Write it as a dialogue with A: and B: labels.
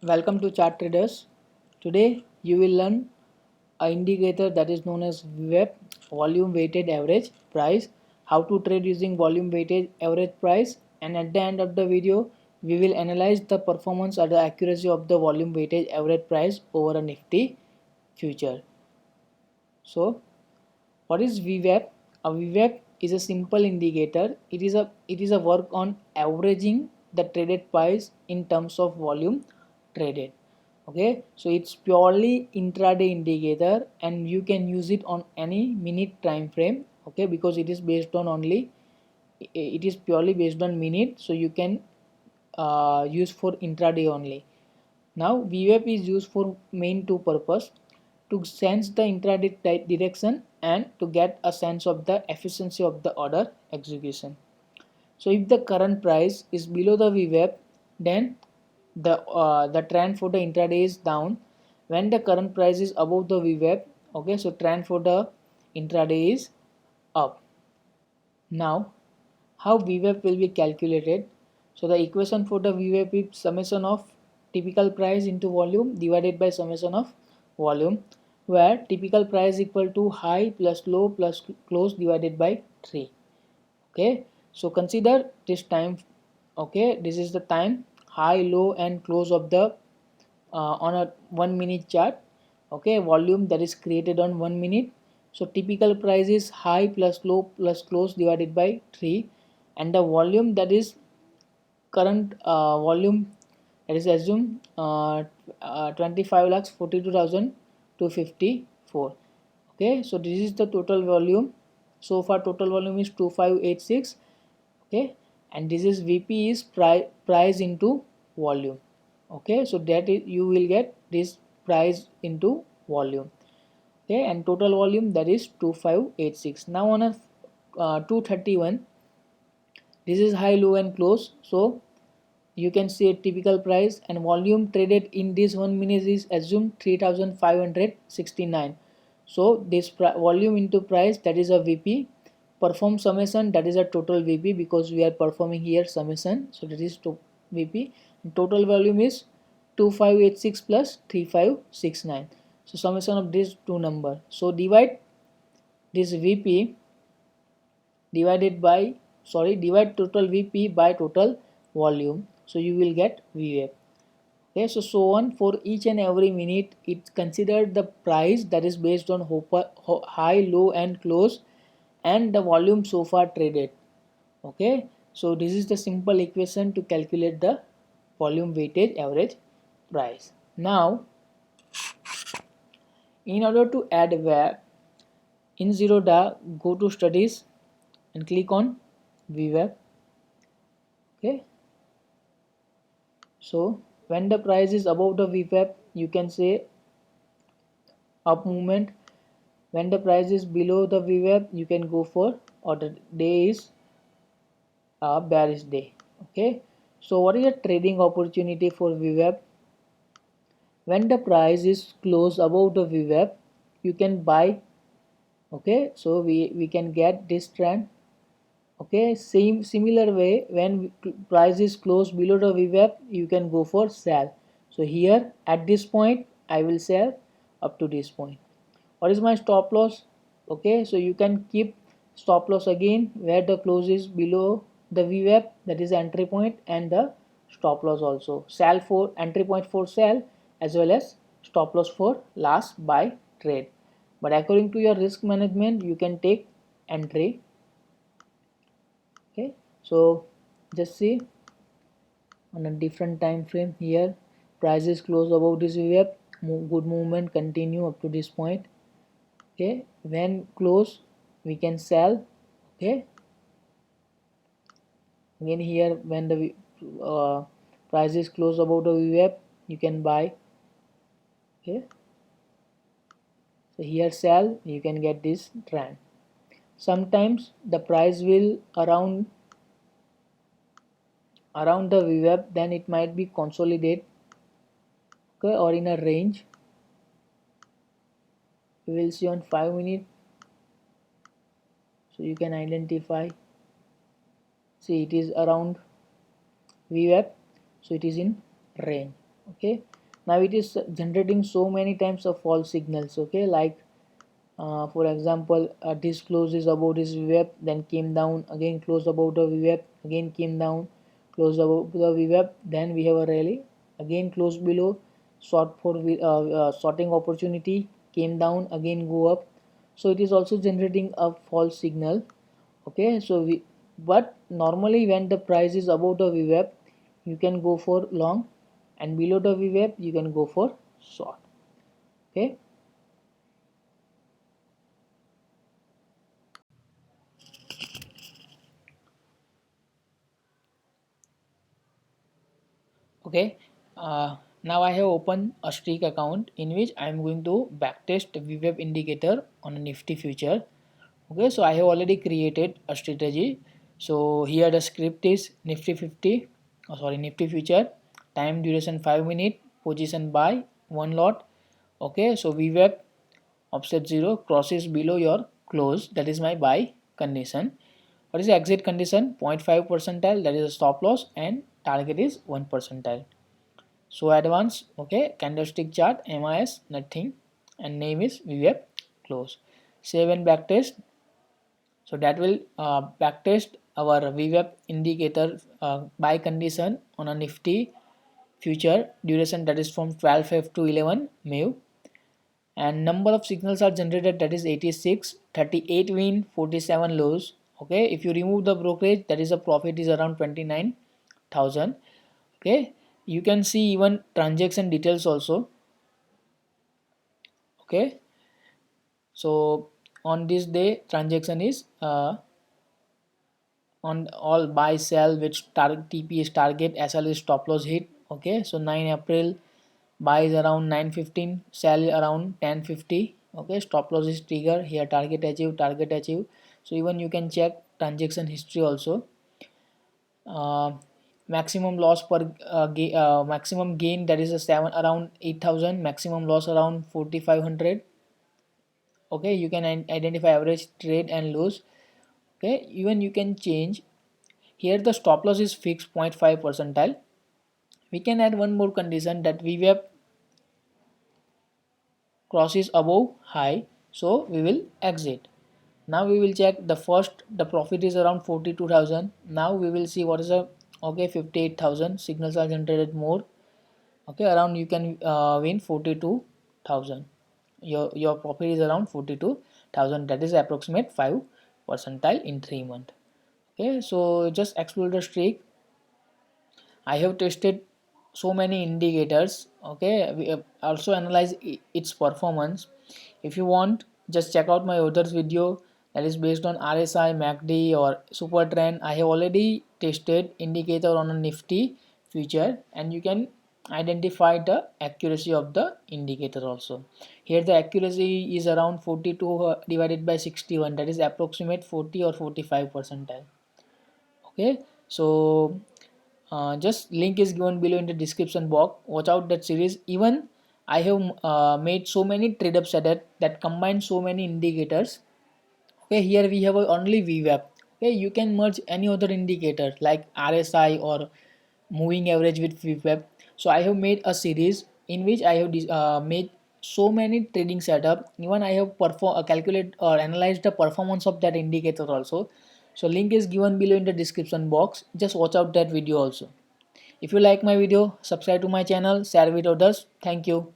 A: Welcome to Chart Traders. Today you will learn an indicator that is known as VWAP, volume weighted average price, how to trade using volume weighted average price, and at the end of the video we will analyze the performance or the accuracy of the volume weighted average price over a Nifty future. So what is VWAP? A VWAP is a simple indicator. It is a work on averaging the traded price in terms of volume traded. Okay, so it's purely intraday indicator and you can use it on any minute time frame. Okay, because it is based on only it is purely based on minute, so you can use for intraday only. Now VWAP is used for main two purpose: to sense the intraday direction and to get a sense of the efficiency of the order execution. So if the current price is below the VWAP, then the trend for the intraday is down. When the current price is above the VWAP, okay, so trend for the intraday is up. Now how VWAP will be calculated? So the equation for the VWAP is summation of typical price into volume divided by summation of volume, where typical price equal to high plus low plus close divided by 3. Okay, so consider this time. Okay, this is the time high, low and close of the on a 1 minute chart. Okay, volume that is created on 1 minute. So typical price is high plus low plus close divided by 3, and the volume that is current volume, that is assume 25 lakhs 42,254. Okay, so this is the total volume. So far total volume is 2586. Okay, and this is VP is price into volume. Okay, so that is you will get this price into volume. Okay, and total volume that is 2586. Now on a 231, this is high, low and close. So you can see a typical price, and volume traded in this 1 minute is assumed 3569. So this volume into price, that is a VP. Perform summation, that is a total VP, because we are performing here summation, so that is to VP. And total volume is 2586 plus 3569. So summation of these two number. So divide this VP divide total VP by total volume, so you will get VWAP. Okay, so on for each and every minute it's considered the price that is based on high, low and close, and the volume so far traded. Okay, so this is the simple equation to calculate the volume weighted average price. Now in order to add VWAP in Zerodha, go to studies and click on VWAP. Okay, so when the price is above the VWAP, you can say up movement. When the price is below the VWAP, you can go for, or the day is a bearish day. Okay, so what is a trading opportunity for VWAP? When the price is close above the VWAP, you can buy. Okay, so we can get this trend. Okay, similar way, when price is close below the VWAP, you can go for sell. So here at this point I will sell up to this point. What is my stop loss? Okay, so you can keep stop loss again where the close is below the VWAP, that is entry point, and the stop loss also. Sell for entry point for sell, as well as stop loss for last buy trade. But according to your risk management, you can take entry. Okay, so just see on a different time frame. Here prices close above this VWAP, good movement continue up to this point. Okay, when close we can sell. Okay, again here when the prices close above the VWAP, you can buy. Okay, so here sell, you can get this trend. Sometimes the price will around the VWAP, then it might be consolidate. Okay, or in a range. We will see on 5 minutes, so you can identify. See, it is around VWAP, so it is in range. Okay, now it is generating so many times of false signals. Okay, like for example, this close is about this VWAP, then came down, again close about the VWAP, again came down, close about the VWAP, then we have a rally, again close below, short for sorting opportunity, came down, again go up. So it is also generating a false signal. Okay, so we, but normally when the price is above the VWAP, you can go for long, and below the VWAP you can go for short. Okay. Okay, now I have opened a streak account in which I am going to backtest VWAP indicator on a Nifty future. Okay, so I have already created a strategy. So here the script is Nifty 50, oh sorry, Nifty future, time duration 5 minute, position buy, one lot. Okay, so VWAP offset 0 crosses below your close, that is my buy condition. What is the exit condition? 0.5 percentile, that is a stop loss, and target is 1 percentile. So advanced, okay, candlestick chart, MIS, nothing, and name is VWAP close. Save and backtest. So that will backtest our VWAP indicator buy condition on a Nifty future duration, that is from 12 Feb to 11 May, and number of signals are generated, that is 86, 38 win, 47 lose. Okay, if you remove the brokerage, that is a profit is around 29,000. Okay, you can see even transaction details also. Okay, so on this day transaction is on all buy sell, which target TP is target, SL is stop loss hit. Okay, so 9 April buy is around 9:15, sell around 10:50. Okay, stop loss is trigger here, target achieve, target achieve. So even you can check transaction history also. uh, Maximum loss per maximum gain, that is a 7 around 8,000, maximum loss around 4,500. Okay, you can identify average trade and lose. Okay, even you can change here, the stop loss is fixed 0.5 percentile. We can add one more condition, that VWAP crosses above high, so we will exit. Now we will check the first, the profit is around 42,000. Now we will see what is a, okay, 58,000 signals are generated more. Okay, around you can win 42,000. Your profit is around 42,000, that is approximate 5 percentile in 3 months. Okay, so just explore the streak. I have tested so many indicators. Okay, we have also analyze its performance. If you want, just check out my others video that is based on RSI, MACD or super trend. I have already tested indicator on a Nifty future, and you can identify the accuracy of the indicator also. Here the accuracy is around 42 divided by 61, that is approximate 40 or 45 percentile. Okay, so just link is given below in the description box. Watch out that series. Even I have made so many trade up setup that combine so many indicators. Okay, here we have only VWAP. Okay, you can merge any other indicator like RSI or moving average with VWAP. So I have made a series in which I have made so many trading setup. Even I have perform calculate or analyzed the performance of that indicator also. So link is given below in the description box. Just watch out that video also. If you like my video, subscribe to my channel, share with others. Thank you.